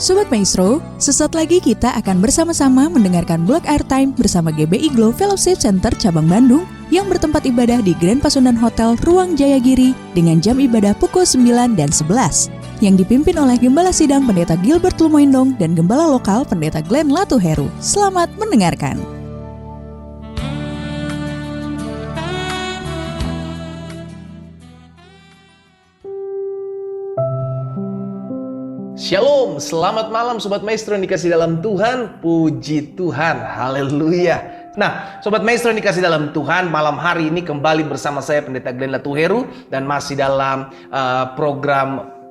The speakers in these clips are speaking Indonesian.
Sobat Maestro, sesaat lagi kita akan bersama-sama mendengarkan Block Airtime bersama GBI Glow Fellowship Center Cabang Bandung yang bertempat ibadah di Grand Pasundan Hotel Ruang Jayagiri dengan jam ibadah pukul 9 dan 11 yang dipimpin oleh Gembala Sidang Pendeta Gilbert Lumoindong dan Gembala Lokal Pendeta Glenn Latuheru. Selamat mendengarkan. Shalom, selamat malam Sobat Maestro yang dikasih dalam Tuhan. Puji Tuhan, haleluya. Nah, Sobat Maestro yang dikasih dalam Tuhan, malam hari ini kembali bersama saya Pendeta Glenn Latuheru dan masih dalam program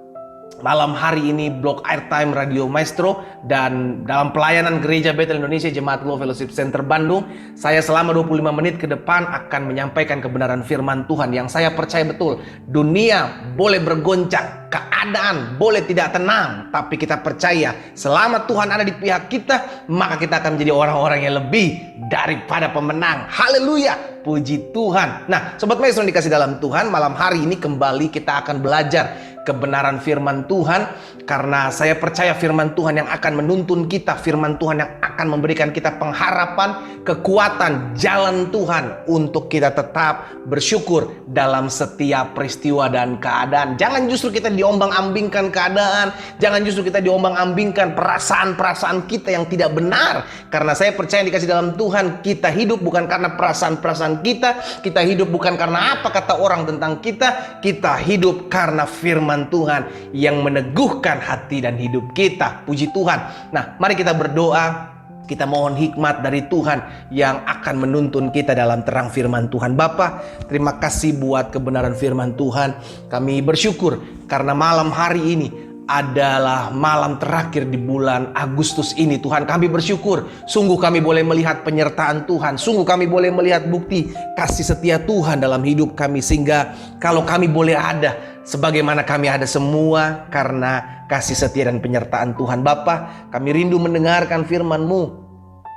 malam hari ini Block Airtime Radio Maestro dan dalam pelayanan Gereja Bethel Indonesia Jemaat Glow Fellowship Center Bandung. Saya selama 25 menit ke depan akan menyampaikan kebenaran firman Tuhan yang saya percaya betul. Dunia boleh bergoncang, keadaan boleh tidak tenang, tapi kita percaya selama Tuhan ada di pihak kita, maka kita akan menjadi orang-orang yang lebih daripada pemenang. Haleluya, puji Tuhan. Nah, Sobat Maestro yang dikasih dalam Tuhan, malam hari ini kembali kita akan belajar kebenaran firman Tuhan, karena saya percaya firman Tuhan yang akan menuntun kita, firman Tuhan yang akan memberikan kita pengharapan, kekuatan, jalan Tuhan untuk kita tetap bersyukur dalam setiap peristiwa dan keadaan. Jangan justru kita diombang-ambingkan keadaan, jangan justru kita diombang-ambingkan perasaan-perasaan kita yang tidak benar, karena saya percaya dikasih dalam Tuhan, kita hidup bukan karena perasaan-perasaan kita hidup bukan karena apa kata orang tentang kita hidup karena firman Tuhan yang meneguhkan hati dan hidup kita. Puji Tuhan. Nah, mari kita berdoa. Kita mohon hikmat dari Tuhan yang akan menuntun kita dalam terang firman Tuhan. Bapa, terima kasih buat kebenaran firman Tuhan. Kami bersyukur karena malam hari ini adalah malam terakhir di bulan Agustus ini. Tuhan, kami bersyukur. Sungguh kami boleh melihat penyertaan Tuhan. Sungguh kami boleh melihat bukti kasih setia Tuhan dalam hidup kami. Sehingga kalau kami boleh ada, sebagaimana kami ada semua karena kasih setia dan penyertaan Tuhan. Bapa, kami rindu mendengarkan firman-Mu.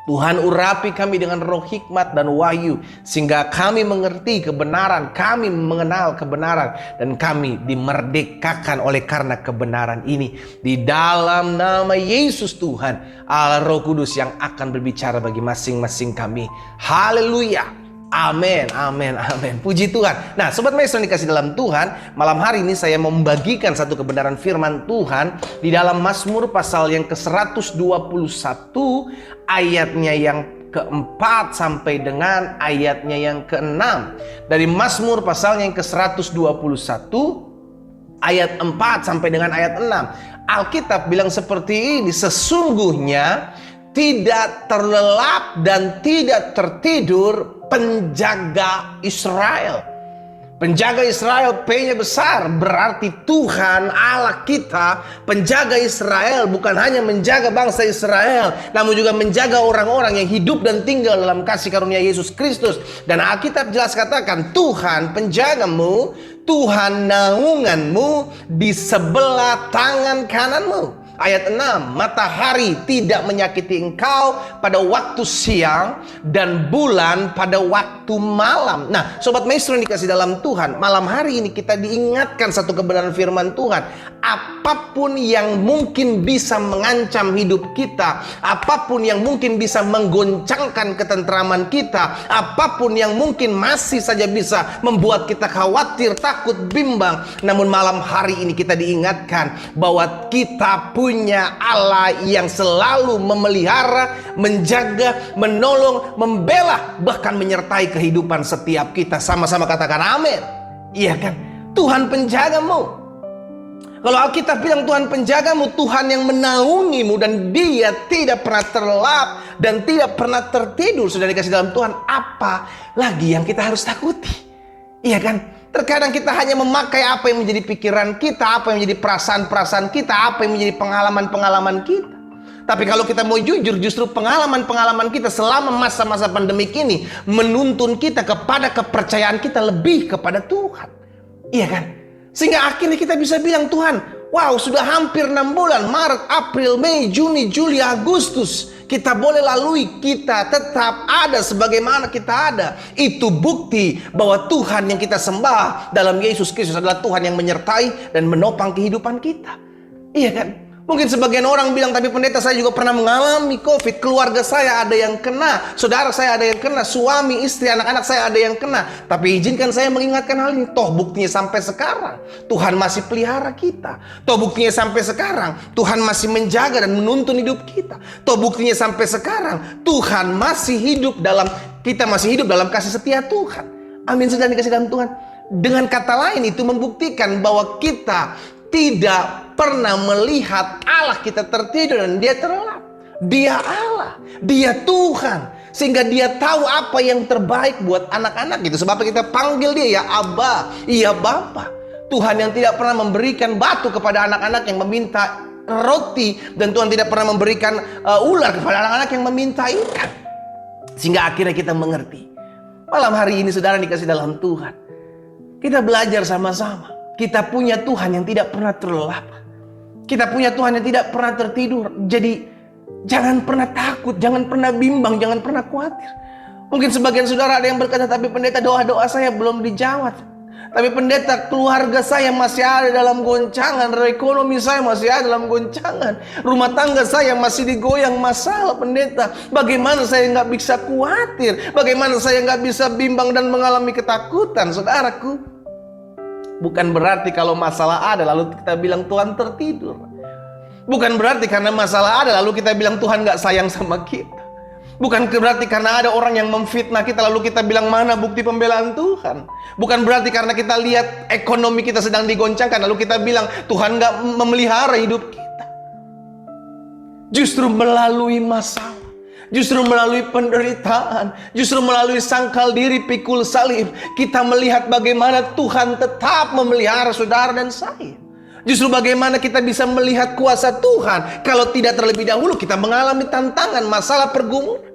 Tuhan, urapi kami dengan roh hikmat dan wahyu, sehingga kami mengerti kebenaran, kami mengenal kebenaran, dan kami dimerdekakan oleh karena kebenaran ini. Di dalam nama Yesus Tuhan, Allah Roh Kudus yang akan berbicara bagi masing-masing kami. Haleluya. Amin, amin, amin. Puji Tuhan. Nah, Sobat Maestro yang dikasih dalam Tuhan, malam hari ini saya membagikan satu kebenaran firman Tuhan di dalam Mazmur pasal yang ke-121, ayatnya yang keempat sampai dengan ayatnya yang keenam. Dari Mazmur pasal yang ke-121, ayat 4 sampai dengan ayat 6. Alkitab bilang seperti ini, sesungguhnya tidak terlelap dan tidak tertidur penjaga Israel. Penjaga Israel P-nya besar, berarti Tuhan Allah kita penjaga Israel, bukan hanya menjaga bangsa Israel, namun juga menjaga orang-orang yang hidup dan tinggal dalam kasih karunia Yesus Kristus. Dan Alkitab jelas katakan, Tuhan penjagamu, Tuhan naunganmu di sebelah tangan kananmu. Ayat 6, matahari tidak menyakiti engkau pada waktu siang dan bulan pada waktu malam. Nah, Sobat Maestro yang dikasih dalam Tuhan, malam hari ini kita diingatkan satu kebenaran firman Tuhan. Apapun yang mungkin bisa mengancam hidup kita, apapun yang mungkin bisa menggoncangkan ketentraman kita, apapun yang mungkin masih saja bisa membuat kita khawatir, takut, bimbang, namun malam hari ini kita diingatkan bahwa kita punya Allah yang selalu memelihara, menjaga, menolong, membela, bahkan menyertai kehidupan setiap kita. Sama-sama katakan amin. Iya kan? Tuhan penjagamu. Kalau Alkitab bilang Tuhan penjagamu, Tuhan yang menaungimu, dan Dia tidak pernah terlelap dan tidak pernah tertidur. Sudah dikasih dalam Tuhan, apa lagi yang kita harus takuti? Iya kan? Terkadang kita hanya memakai apa yang menjadi pikiran kita, apa yang menjadi perasaan-perasaan kita, apa yang menjadi pengalaman-pengalaman kita. Tapi kalau kita mau jujur, justru pengalaman-pengalaman kita selama masa-masa pandemik ini menuntun kita kepada kepercayaan kita lebih kepada Tuhan. Iya kan? Sehingga akhirnya kita bisa bilang, Tuhan, wow, sudah hampir 6 bulan, Maret, April, Mei, Juni, Juli, Agustus, kita boleh lalui, kita tetap ada sebagaimana kita ada. Itu bukti bahwa Tuhan yang kita sembah dalam Yesus Kristus adalah Tuhan yang menyertai dan menopang kehidupan kita. Iya kan? Mungkin sebagian orang bilang, tapi pendeta saya juga pernah mengalami COVID. Keluarga saya ada yang kena, saudara saya ada yang kena, suami, istri, anak-anak saya ada yang kena. Tapi izinkan saya mengingatkan hal ini. Toh buktinya sampai sekarang Tuhan masih pelihara kita. Toh buktinya sampai sekarang Tuhan masih menjaga dan menuntun hidup kita. Toh buktinya sampai sekarang Tuhan masih hidup dalam, kita masih hidup dalam kasih setia Tuhan. Amin, saudara dikasih dalam Tuhan. Dengan kata lain itu membuktikan bahwa kita tidak pernah melihat Allah kita tertidur dan dia terlelap. Dia Allah, dia Tuhan, sehingga dia tahu apa yang terbaik buat anak-anak gitu. Sebab kita panggil dia ya Abba, iya Bapa. Tuhan yang tidak pernah memberikan batu kepada anak-anak yang meminta roti, dan Tuhan tidak pernah memberikan ular kepada anak-anak yang meminta ikan. Sehingga akhirnya kita mengerti. Malam hari ini saudara dikasih dalam Tuhan, kita belajar sama-sama. Kita punya Tuhan yang tidak pernah terlelap. Kita punya Tuhan yang tidak pernah tertidur. Jadi jangan pernah takut, jangan pernah bimbang, jangan pernah khawatir. Mungkin sebagian saudara ada yang berkata, tapi pendeta doa-doa saya belum dijawab. Tapi pendeta keluarga saya masih ada dalam goncangan, ekonomi saya masih ada dalam goncangan, rumah tangga saya masih digoyang masalah pendeta. Bagaimana saya nggak bisa khawatir? Bagaimana saya nggak bisa bimbang dan mengalami ketakutan? Saudaraku, bukan berarti kalau masalah ada lalu kita bilang Tuhan tertidur. Bukan berarti karena masalah ada lalu kita bilang Tuhan gak sayang sama kita. Bukan berarti karena ada orang yang memfitnah kita lalu kita bilang mana bukti pembelaan Tuhan. Bukan berarti karena kita lihat ekonomi kita sedang digoncangkan lalu kita bilang Tuhan gak memelihara hidup kita. Justru melalui masalah, justru melalui penderitaan, justru melalui sangkal diri pikul salib, kita melihat bagaimana Tuhan tetap memelihara saudara dan saya. Justru bagaimana kita bisa melihat kuasa Tuhan kalau tidak terlebih dahulu kita mengalami tantangan, masalah, pergumulan.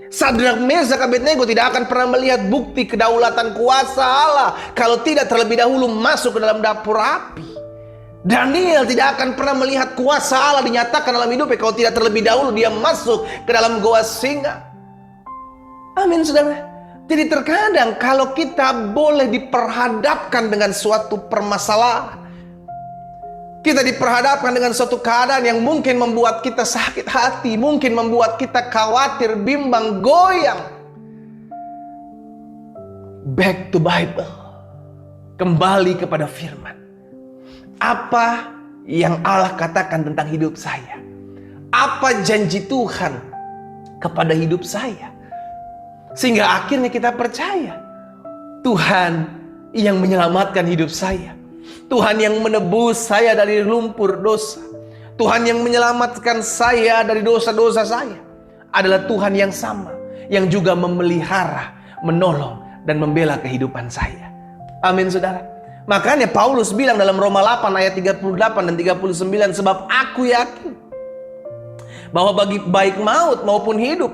Sadrak, Mesak, Abednego tidak akan pernah melihat bukti kedaulatan kuasa Allah kalau tidak terlebih dahulu masuk ke dalam dapur api. Daniel tidak akan pernah melihat kuasa Allah dinyatakan dalam hidupnya kalau tidak terlebih dahulu dia masuk ke dalam goa singa. Amin, saudara. Jadi terkadang kalau kita boleh diperhadapkan dengan suatu permasalahan, kita diperhadapkan dengan suatu keadaan yang mungkin membuat kita sakit hati, mungkin membuat kita khawatir, bimbang, goyang. Back to Bible. Kembali kepada firman. Apa yang Allah katakan tentang hidup saya? Apa janji Tuhan kepada hidup saya? Sehingga akhirnya kita percaya Tuhan yang menyelamatkan hidup saya, Tuhan yang menebus saya dari lumpur dosa, Tuhan yang menyelamatkan saya dari dosa-dosa saya adalah Tuhan yang sama, yang juga memelihara, menolong, dan membela kehidupan saya. Amin, saudara. Makanya Paulus bilang dalam Roma 8 ayat 38 dan 39, sebab aku yakin bahwa bagi baik maut maupun hidup,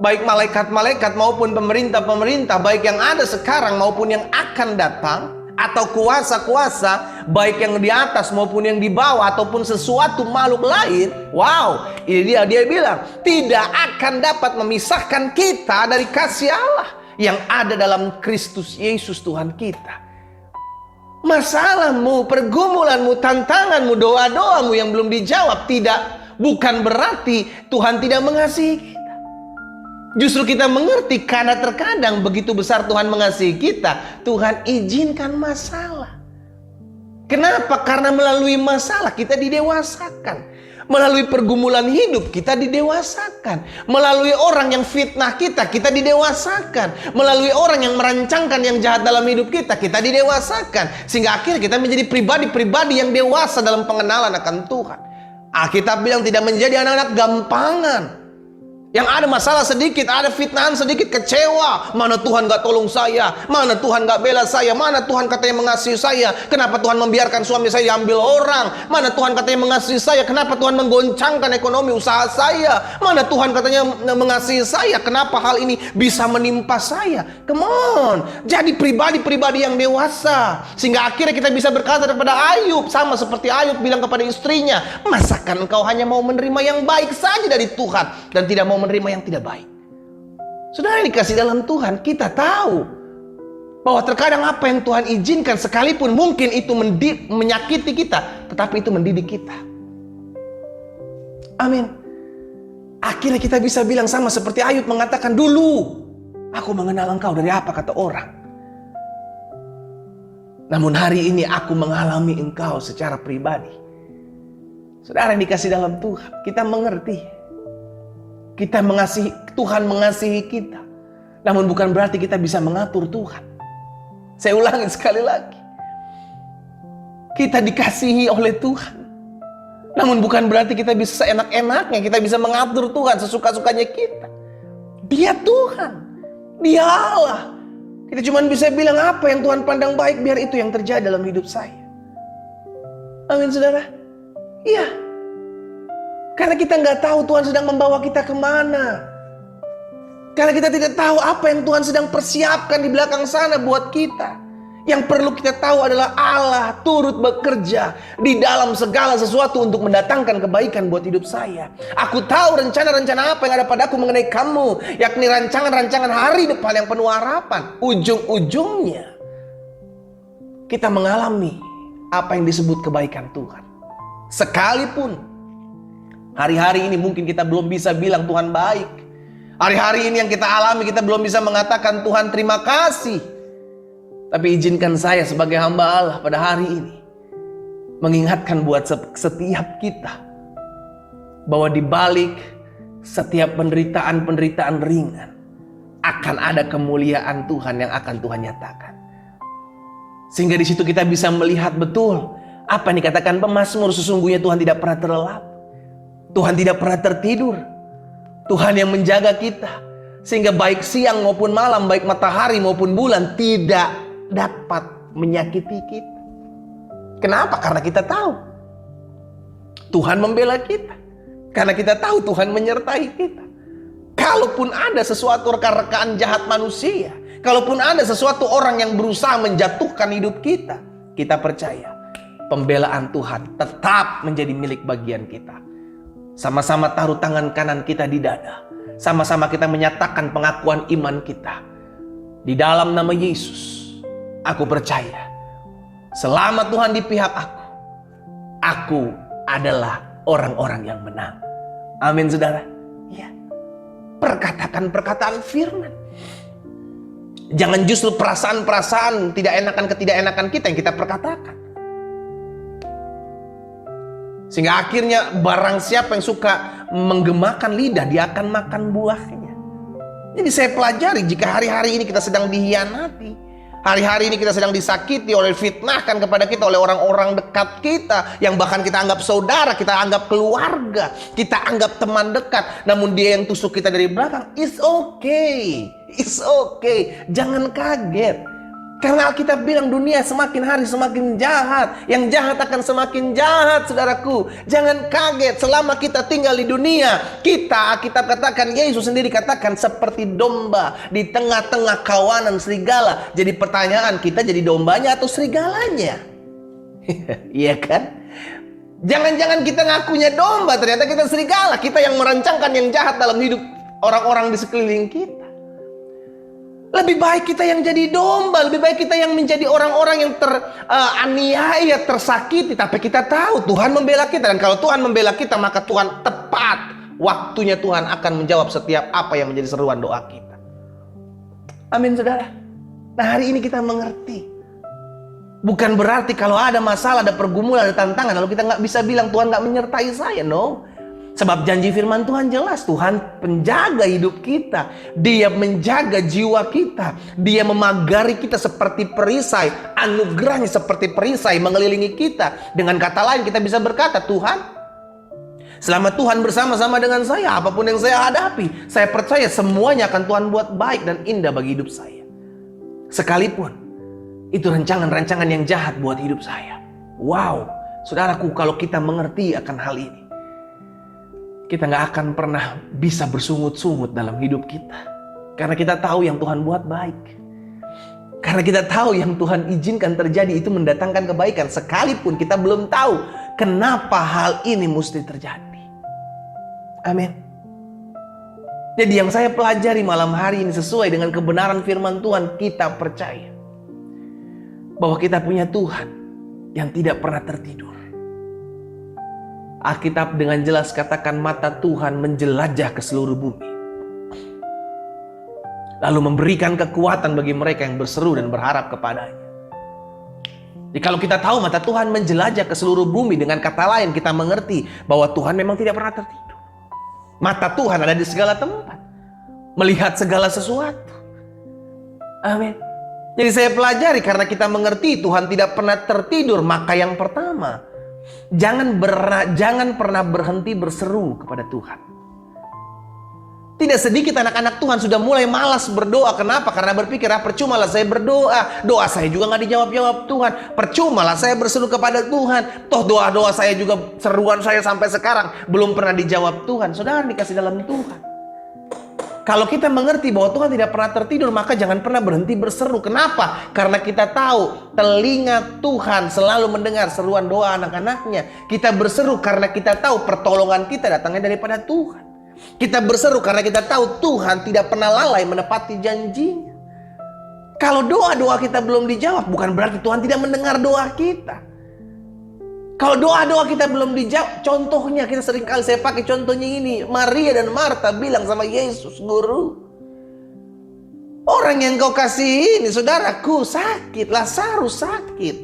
baik malaikat-malaikat maupun pemerintah-pemerintah, baik yang ada sekarang maupun yang akan datang, atau kuasa-kuasa, baik yang di atas maupun yang di bawah, ataupun sesuatu makhluk lain. Wow, ini dia bilang tidak akan dapat memisahkan kita dari kasih Allah yang ada dalam Kristus Yesus Tuhan kita. Masalahmu, pergumulanmu, tantanganmu, doa-doamu yang belum dijawab bukan berarti Tuhan tidak mengasihi kita. Justru kita mengerti karena terkadang begitu besar Tuhan mengasihi kita, Tuhan izinkan masalah. Kenapa? Karena melalui masalah kita didewasakan. Melalui pergumulan hidup kita didewasakan. Melalui orang yang fitnah kita didewasakan. Melalui orang yang merancangkan yang jahat dalam hidup kita didewasakan. Sehingga akhirnya kita menjadi pribadi-pribadi yang dewasa dalam pengenalan akan Tuhan. Alkitab bilang tidak menjadi anak-anak gampangan. Yang ada masalah sedikit, ada fitnahan sedikit, kecewa. Mana Tuhan gak tolong saya? Mana Tuhan gak bela saya? Mana Tuhan katanya mengasihi saya? Kenapa Tuhan membiarkan suami saya diambil orang? Mana Tuhan katanya mengasihi saya? Kenapa Tuhan menggoncangkan ekonomi usaha saya? Mana Tuhan katanya mengasihi saya? Kenapa hal ini bisa menimpa saya? Come on, jadi pribadi-pribadi yang dewasa. Sehingga akhirnya kita bisa berkata kepada Ayub, sama seperti Ayub bilang kepada istrinya, masakan engkau hanya mau menerima yang baik saja dari Tuhan dan tidak mau menerima yang tidak baik? Saudara dikasih dalam Tuhan, kita tahu bahwa terkadang apa yang Tuhan izinkan sekalipun mungkin itu menyakiti kita, tetapi itu mendidik kita. Amin. Akhirnya kita bisa bilang sama seperti Ayub mengatakan, dulu aku mengenal engkau dari apa kata orang. Namun hari ini aku mengalami engkau secara pribadi. Saudara yang dikasih dalam Tuhan, kita mengerti. Kita mengasihi, Tuhan mengasihi kita. Namun bukan berarti kita bisa mengatur Tuhan. Saya ulangi sekali lagi. Kita dikasihi oleh Tuhan. Namun bukan berarti kita bisa seenak-enaknya, kita bisa mengatur Tuhan sesuka-sukanya kita. Dia Tuhan. Dia Allah. Kita cuma bisa bilang apa yang Tuhan pandang baik, biar itu yang terjadi dalam hidup saya. Amin saudara. Iya. Karena kita nggak tahu Tuhan sedang membawa kita kemana. Karena kita tidak tahu apa yang Tuhan sedang persiapkan di belakang sana buat kita. Yang perlu kita tahu adalah Allah turut bekerja di dalam segala sesuatu untuk mendatangkan kebaikan buat hidup saya. Aku tahu rencana-rencana apa yang ada padaku mengenai kamu, yakni rancangan-rancangan hari depan yang penuh harapan. Ujung-ujungnya kita mengalami apa yang disebut kebaikan Tuhan. Sekalipun hari-hari ini mungkin kita belum bisa bilang Tuhan baik. Hari-hari ini yang kita alami kita belum bisa mengatakan Tuhan terima kasih. Tapi izinkan saya sebagai hamba Allah pada hari ini mengingatkan buat setiap kita bahwa di balik setiap penderitaan-penderitaan ringan akan ada kemuliaan Tuhan yang akan Tuhan nyatakan. Sehingga di situ kita bisa melihat betul apa yang dikatakan pemazmur, sesungguhnya Tuhan tidak pernah terlelap. Tuhan tidak pernah tertidur. Tuhan yang menjaga kita sehingga baik siang maupun malam, baik matahari maupun bulan tidak dapat menyakiti kita. Kenapa? Karena kita tahu Tuhan membela kita. Karena kita tahu Tuhan menyertai kita. Kalaupun ada sesuatu rekan-rekan jahat manusia, kalaupun ada sesuatu orang yang berusaha menjatuhkan hidup kita, kita percaya pembelaan Tuhan tetap menjadi milik bagian kita. Sama-sama taruh tangan kanan kita di dada. Sama-sama kita menyatakan pengakuan iman kita. Di dalam nama Yesus, aku percaya, selama Tuhan di pihak aku adalah orang-orang yang menang. Amin saudara. Ya. Perkatakan perkataan firman. Jangan justru perasaan-perasaan ketidakenakan kita yang kita perkatakan. Sehingga akhirnya barang siapa yang suka menggemakan lidah, dia akan makan buahnya. Jadi saya pelajari jika hari-hari ini kita sedang dihianati, hari-hari ini kita sedang disakiti oleh fitnahkan kepada kita oleh orang-orang dekat kita, yang bahkan kita anggap saudara, kita anggap keluarga, kita anggap teman dekat, namun dia yang tusuk kita dari belakang. It's okay. It's okay. Jangan kaget. Karena Alkitab bilang dunia semakin hari semakin jahat. Yang jahat akan semakin jahat, saudaraku. Jangan kaget, selama kita tinggal di dunia, kita, Alkitab katakan, Yesus sendiri katakan, seperti domba di tengah-tengah kawanan serigala. Jadi pertanyaan, kita jadi dombanya atau serigalanya? Iya kan? Jangan-jangan kita ngakunya domba, ternyata kita serigala. Kita yang merancangkan yang jahat dalam hidup orang-orang di sekeliling kita. Lebih baik kita yang jadi domba, lebih baik kita yang menjadi orang-orang yang teraniaya, tersakiti. Tapi kita tahu Tuhan membela kita, dan kalau Tuhan membela kita, maka Tuhan tepat waktunya Tuhan akan menjawab setiap apa yang menjadi seruan doa kita. Amin saudara. Nah hari ini kita mengerti. Bukan berarti kalau ada masalah, ada pergumulan, ada tantangan, lalu kita nggak bisa bilang Tuhan nggak menyertai saya. No. Sebab janji firman Tuhan jelas, Tuhan penjaga hidup kita. Dia menjaga jiwa kita. Dia memagari kita seperti perisai. Anugerahnya seperti perisai mengelilingi kita. Dengan kata lain kita bisa berkata, Tuhan, selama Tuhan bersama-sama dengan saya, apapun yang saya hadapi, saya percaya semuanya akan Tuhan buat baik dan indah bagi hidup saya. Sekalipun itu rancangan-rancangan yang jahat buat hidup saya. Wow, saudaraku, kalau kita mengerti akan hal ini, kita gak akan pernah bisa bersungut-sungut dalam hidup kita. Karena kita tahu yang Tuhan buat baik. Karena kita tahu yang Tuhan izinkan terjadi itu mendatangkan kebaikan. Sekalipun kita belum tahu kenapa hal ini mesti terjadi. Amin. Jadi yang saya pelajari malam hari ini sesuai dengan kebenaran firman Tuhan, kita percaya bahwa kita punya Tuhan yang tidak pernah tertidur. Alkitab dengan jelas katakan mata Tuhan menjelajah ke seluruh bumi, lalu memberikan kekuatan bagi mereka yang berseru dan berharap kepadanya. Jadi kalau kita tahu mata Tuhan menjelajah ke seluruh bumi, dengan kata lain kita mengerti bahwa Tuhan memang tidak pernah tertidur. Mata Tuhan ada di segala tempat, melihat segala sesuatu. Amin. Jadi saya pelajari, karena kita mengerti Tuhan tidak pernah tertidur, maka yang pertama, jangan pernah berhenti berseru kepada Tuhan. Tidak sedikit anak-anak Tuhan sudah mulai malas berdoa. Kenapa? Karena berpikir, percuma lah saya berdoa, doa saya juga nggak dijawab-jawab Tuhan. Percuma lah saya berseru kepada Tuhan, toh doa-doa saya juga, seruan saya sampai sekarang belum pernah dijawab Tuhan. Saudara dikasih dalam Tuhan, kalau kita mengerti bahwa Tuhan tidak pernah tertidur, maka jangan pernah berhenti berseru. Kenapa? Karena kita tahu telinga Tuhan selalu mendengar seruan doa anak-anaknya. Kita berseru karena kita tahu pertolongan kita datangnya daripada Tuhan. Kita berseru karena kita tahu Tuhan tidak pernah lalai menepati janjinya. Kalau doa-doa kita belum dijawab, bukan berarti Tuhan tidak mendengar doa kita. Kalau doa-doa kita belum dijawab, contohnya saya pakai contohnya ini. Maria dan Marta bilang sama Yesus, Guru, orang yang kau kasih ini, saudaraku sakit, Lazarus sakit.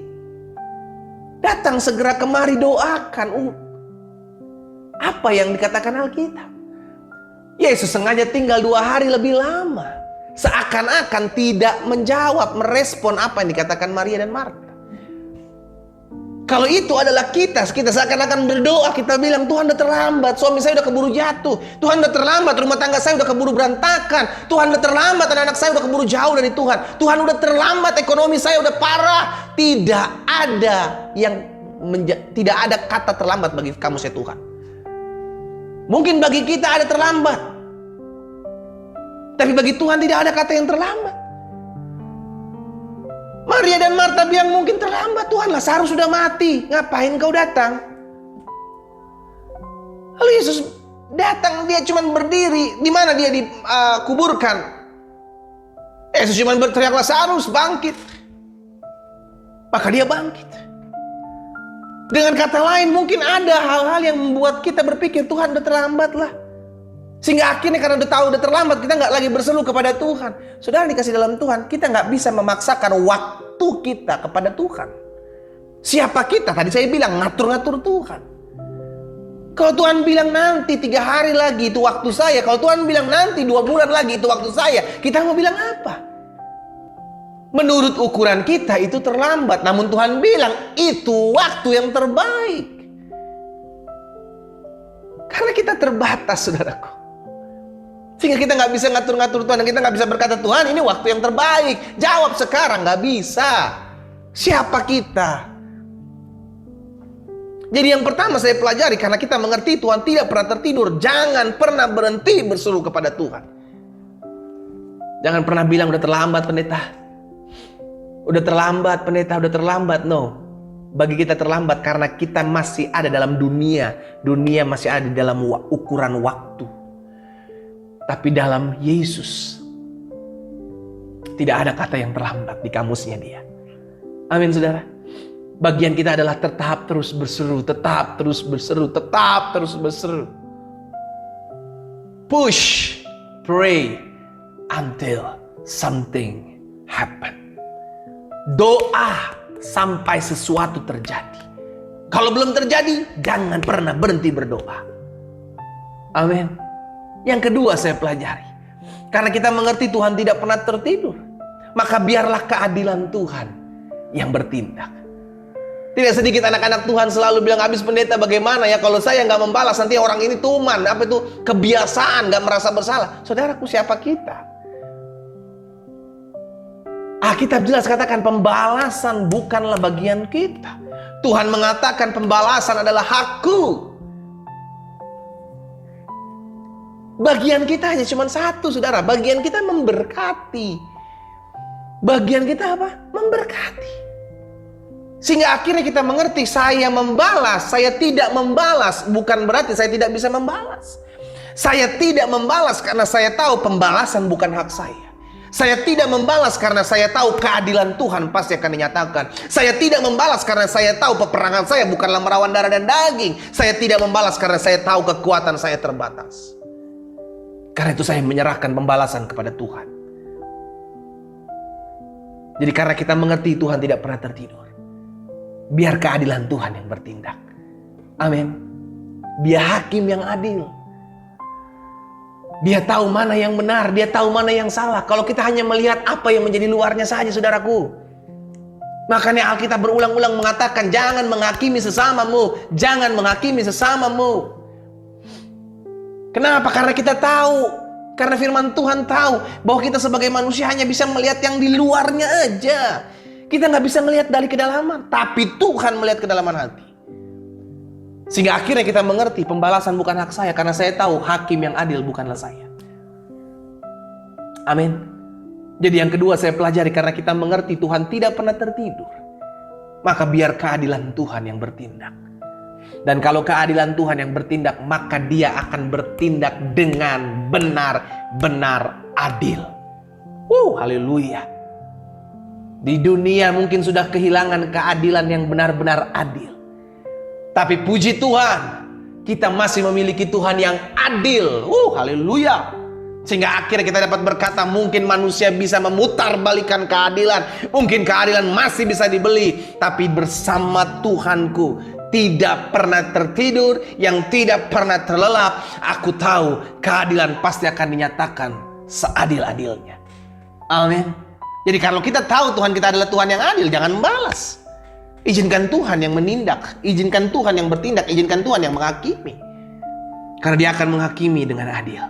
Datang segera kemari, doakan. Apa yang dikatakan Alkitab? Yesus sengaja tinggal 2 hari lebih lama, seakan-akan tidak menjawab, merespon apa yang dikatakan Maria dan Marta. Kalau itu adalah kita seakan-akan berdoa, kita bilang, Tuhan udah terlambat, suami saya udah keburu jatuh, Tuhan udah terlambat, rumah tangga saya udah keburu berantakan, Tuhan udah terlambat, anak-anak saya udah keburu jauh dari Tuhan, Tuhan udah terlambat, ekonomi saya udah parah. Tidak ada kata terlambat bagi kamu, saya Tuhan. Mungkin bagi kita ada terlambat, tapi bagi Tuhan tidak ada kata yang terlambat. Maria dan Marta bilang mungkin terlambat, Tuhan, Lazarus sudah mati, ngapain kau datang? Lalu Yesus datang, dia cuma berdiri. Di mana dia dikuburkan? Yesus cuma berteriak, Lazarus bangkit. Maka dia bangkit. Dengan kata lain, mungkin ada hal-hal yang membuat kita berpikir Tuhan udah terlambat lah. Sehingga akhirnya karena udah tahu udah terlambat, kita nggak lagi berseru kepada Tuhan. Saudara dikasih dalam Tuhan, kita nggak bisa memaksakan waktu kita kepada Tuhan. Siapa kita? Tadi saya bilang ngatur-ngatur Tuhan. Kalau Tuhan bilang nanti 3 hari lagi itu waktu saya, kalau Tuhan bilang nanti 2 bulan lagi itu waktu saya, kita mau bilang apa? Menurut ukuran kita itu terlambat, namun Tuhan bilang itu waktu yang terbaik. Karena kita terbatas, saudaraku. Sehingga kita nggak bisa ngatur-ngatur Tuhan, dan kita nggak bisa berkata, Tuhan ini waktu yang terbaik, jawab sekarang, nggak bisa. Siapa kita? Jadi yang pertama saya pelajari, karena kita mengerti Tuhan tidak pernah tertidur, jangan pernah berhenti berseru kepada Tuhan. Jangan pernah bilang udah terlambat pendeta, udah terlambat pendeta, udah terlambat. No, bagi kita terlambat karena kita masih ada dalam dunia masih ada di dalam ukuran waktu. Tapi dalam Yesus tidak ada kata yang terlambat di kamusnya dia. Amin, saudara. Bagian kita adalah tetap terus berseru, tetap terus berseru, tetap terus berseru. Push, pray until something happen. Doa sampai sesuatu terjadi. Kalau belum terjadi, jangan pernah berhenti berdoa. Amin. Yang kedua saya pelajari, karena kita mengerti Tuhan tidak pernah tertidur, maka biarlah keadilan Tuhan yang bertindak. Tidak sedikit anak-anak Tuhan selalu bilang, habis pendeta bagaimana ya kalau saya nggak membalas, nanti orang ini tuman, apa itu kebiasaan, nggak merasa bersalah. Saudaraku, siapa kita? Alkitab jelas katakan pembalasan bukanlah bagian kita. Tuhan mengatakan pembalasan adalah hakku. Bagian kita hanya cuma satu, saudara. Bagian kita memberkati. Bagian kita apa? Memberkati. Sehingga akhirnya kita mengerti, saya membalas, saya tidak membalas, bukan berarti saya tidak bisa membalas. Saya tidak membalas karena saya tahu pembalasan bukan hak saya. Saya tidak membalas karena saya tahu keadilan Tuhan pasti akan dinyatakan. Saya tidak membalas karena saya tahu peperangan saya bukanlah merawan darah dan daging. Saya tidak membalas karena saya tahu kekuatan saya terbatas. Karena itu saya menyerahkan pembalasan kepada Tuhan. Jadi karena kita mengerti Tuhan tidak pernah tertidur, biar keadilan Tuhan yang bertindak. Amin. Dia hakim yang adil. Dia tahu mana yang benar, dia tahu mana yang salah. Kalau kita hanya melihat apa yang menjadi luarnya saja, saudaraku. Makanya Alkitab berulang-ulang mengatakan, jangan menghakimi sesamamu. Jangan menghakimi sesamamu. Kenapa? Karena kita tahu. Karena firman Tuhan tahu bahwa kita sebagai manusia hanya bisa melihat yang di luarnya aja. Kita nggak bisa melihat dari kedalaman. Tapi Tuhan melihat kedalaman hati. Sehingga akhirnya kita mengerti pembalasan bukan hak saya. Karena saya tahu hakim yang adil bukanlah saya. Amin. Jadi yang kedua saya pelajari, karena kita mengerti Tuhan tidak pernah tertidur, maka biar keadilan Tuhan yang bertindak. Dan kalau keadilan Tuhan yang bertindak, maka dia akan bertindak dengan benar-benar adil. Haleluya. Di dunia mungkin sudah kehilangan keadilan yang benar-benar adil. Tapi puji Tuhan, kita masih memiliki Tuhan yang adil. Haleluya. Sehingga akhirnya kita dapat berkata, mungkin manusia bisa memutarbalikkan keadilan. Mungkin keadilan masih bisa dibeli. Tapi bersama Tuhanku tidak pernah tertidur, yang tidak pernah terlelap. Aku tahu keadilan pasti akan dinyatakan seadil-adilnya. Amin. Jadi kalau kita tahu Tuhan kita adalah Tuhan yang adil, jangan membalas. Izinkan Tuhan yang menindak, izinkan Tuhan yang bertindak, izinkan Tuhan yang menghakimi. Karena dia akan menghakimi dengan adil.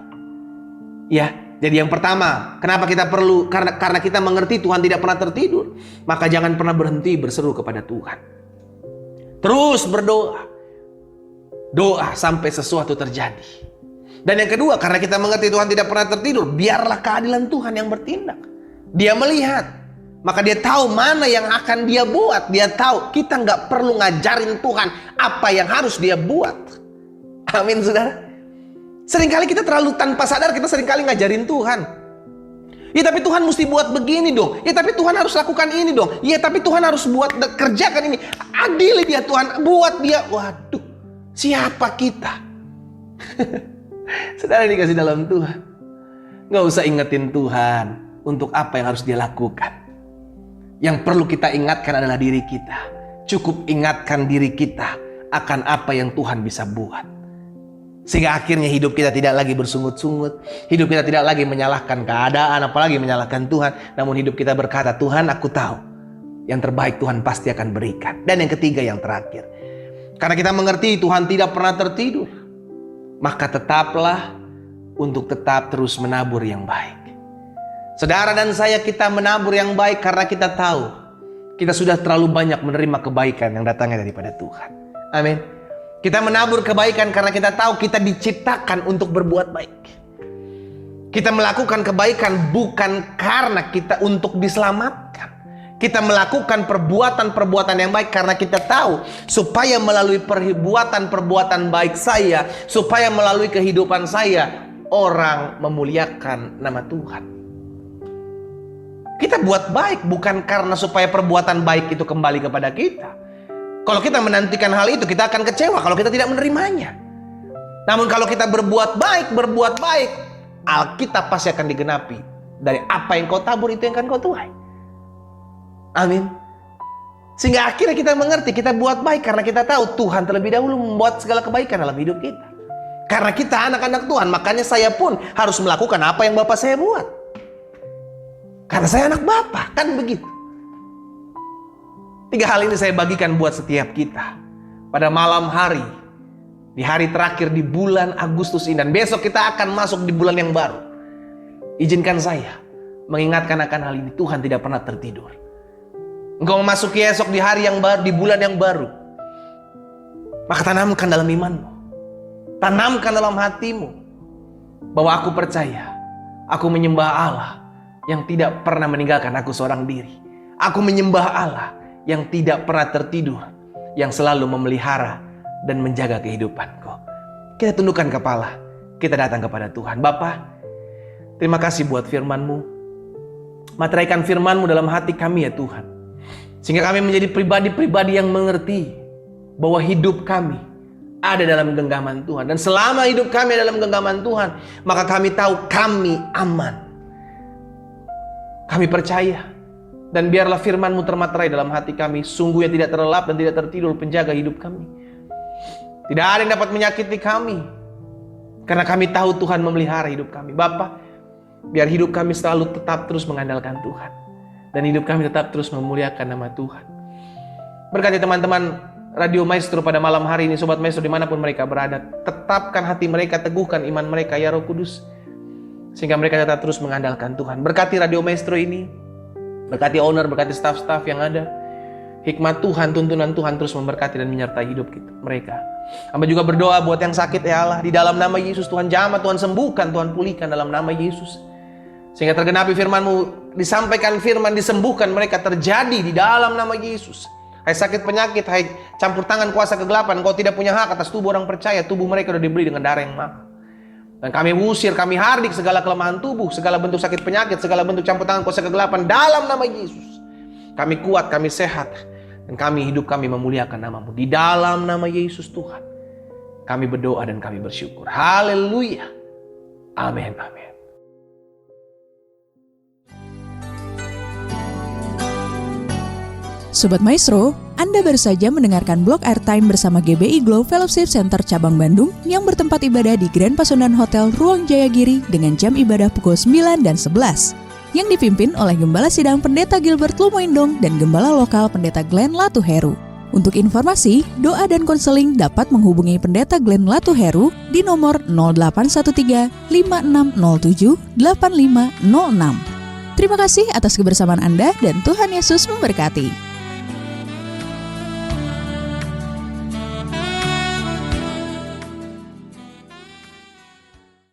Ya, jadi yang pertama, kenapa kita perlu? Karena kita mengerti Tuhan tidak pernah tertidur. Maka jangan pernah berhenti berseru kepada Tuhan. Terus berdoa. Doa sampai sesuatu terjadi. Dan yang kedua, karena kita mengerti Tuhan tidak pernah tertidur, biarlah keadilan Tuhan yang bertindak. Dia melihat. Maka dia tahu mana yang akan dia buat. Dia tahu kita nggak perlu ngajarin Tuhan apa yang harus dia buat. Amin, saudara. Seringkali kita terlalu tanpa sadar, kita seringkali ngajarin Tuhan. Ya tapi Tuhan mesti buat begini dong. Ya tapi Tuhan harus lakukan ini dong. Ya tapi Tuhan harus kerjakan ini. Adil dia Tuhan, buat dia. Waduh, siapa kita? Saudara dikasih dalam Tuhan, nggak usah ingetin Tuhan untuk apa yang harus dia lakukan. Yang perlu kita ingatkan adalah diri kita. Cukup ingatkan diri kita akan apa yang Tuhan bisa buat. Sehingga akhirnya hidup kita tidak lagi bersungut-sungut. Hidup kita tidak lagi menyalahkan keadaan, apalagi menyalahkan Tuhan. Namun hidup kita berkata, Tuhan aku tahu yang terbaik Tuhan pasti akan berikan. Dan yang ketiga, yang terakhir, karena kita mengerti Tuhan tidak pernah tertidur, maka tetaplah untuk tetap terus menabur yang baik. Saudara dan saya, kita menabur yang baik karena kita tahu kita sudah terlalu banyak menerima kebaikan yang datangnya daripada Tuhan. Amin. Kita menabur kebaikan karena kita tahu kita diciptakan untuk berbuat baik. Kita melakukan kebaikan bukan karena kita untuk diselamatkan. Kita melakukan perbuatan-perbuatan yang baik karena kita tahu supaya melalui perbuatan-perbuatan baik saya, supaya melalui kehidupan saya, orang memuliakan nama Tuhan. Kita buat baik bukan karena supaya perbuatan baik itu kembali kepada kita. Kalau kita menantikan hal itu, kita akan kecewa kalau kita tidak menerimanya. Namun kalau kita berbuat baik, Alkitab pasti akan digenapi. Dari apa yang kau tabur, itu yang akan kau tuai. Amin. Sehingga akhirnya kita mengerti, kita buat baik karena kita tahu Tuhan terlebih dahulu membuat segala kebaikan dalam hidup kita. Karena kita anak-anak Tuhan, makanya saya pun harus melakukan apa yang Bapak saya buat. Karena saya anak Bapa, kan begitu. 3 hal ini saya bagikan buat setiap kita. Pada malam hari, di hari terakhir di bulan Agustus ini, dan besok kita akan masuk di bulan yang baru. Izinkan saya mengingatkan akan hal ini. Tuhan tidak pernah tertidur. Engkau memasuki esok di hari yang baru, di bulan yang baru. Maka tanamkan dalam imanmu. Tanamkan dalam hatimu. Bahwa aku percaya, aku menyembah Allah yang tidak pernah meninggalkan aku seorang diri. Aku menyembah Allah yang tidak pernah tertidur, yang selalu memelihara dan menjaga kehidupanku. Kita tundukkan kepala, kita datang kepada Tuhan. Bapa, terima kasih buat firman-Mu. Materaikan firman-Mu dalam hati kami ya Tuhan. Sehingga kami menjadi pribadi-pribadi yang mengerti bahwa hidup kami ada dalam genggaman Tuhan. Dan selama hidup kami dalam genggaman Tuhan, maka kami tahu kami aman. Kami percaya. Dan biarlah firman-Mu termaterai dalam hati kami. Sungguh yang tidak terlelap dan tidak tertidur penjaga hidup kami. Tidak ada yang dapat menyakiti kami. Karena kami tahu Tuhan memelihara hidup kami. Bapa, biar hidup kami selalu tetap terus mengandalkan Tuhan. Dan hidup kami tetap terus memuliakan nama Tuhan. Berkati teman-teman Radio Maestro pada malam hari ini, Sobat Maestro dimanapun mereka berada. Tetapkan hati mereka, teguhkan iman mereka ya Roh Kudus. Sehingga mereka tetap terus mengandalkan Tuhan. Berkati Radio Maestro ini. Berkati owner, berkati staff-staff yang ada. Hikmat Tuhan, tuntunan Tuhan terus memberkati dan menyertai hidup mereka. Hamba juga berdoa buat yang sakit ya Allah. Di dalam nama Yesus Tuhan jamah, Tuhan sembuhkan, Tuhan pulihkan dalam nama Yesus. Sehingga tergenapi firman-Mu, disampaikan firman, disembuhkan mereka terjadi di dalam nama Yesus. Hai sakit penyakit, hai campur tangan kuasa kegelapan, Kau tidak punya hak atas tubuh orang percaya. Tubuh mereka sudah dibeli dengan darah yang mahal. Dan kami usir, kami hardik segala kelemahan tubuh, segala bentuk sakit penyakit, segala bentuk campur tangan kuasa kegelapan dalam nama Yesus. Kami kuat, kami sehat, dan hidup kami memuliakan nama-Mu. Di dalam nama Yesus Tuhan, kami berdoa dan kami bersyukur. Haleluya. Amin, amin. Sobat Maestro, Anda baru saja mendengarkan Blog Airtime bersama GBI Glow Fellowship Center Cabang Bandung yang bertempat ibadah di Grand Pasundan Hotel Ruang Jayagiri dengan jam ibadah pukul 9 dan 11. Yang dipimpin oleh Gembala Sidang Pendeta Gilbert Lumoindong dan Gembala Lokal Pendeta Glenn Latuheru. Untuk informasi, doa dan konseling dapat menghubungi Pendeta Glenn Latuheru di nomor 0813 5607 8506. Terima kasih atas kebersamaan Anda dan Tuhan Yesus memberkati.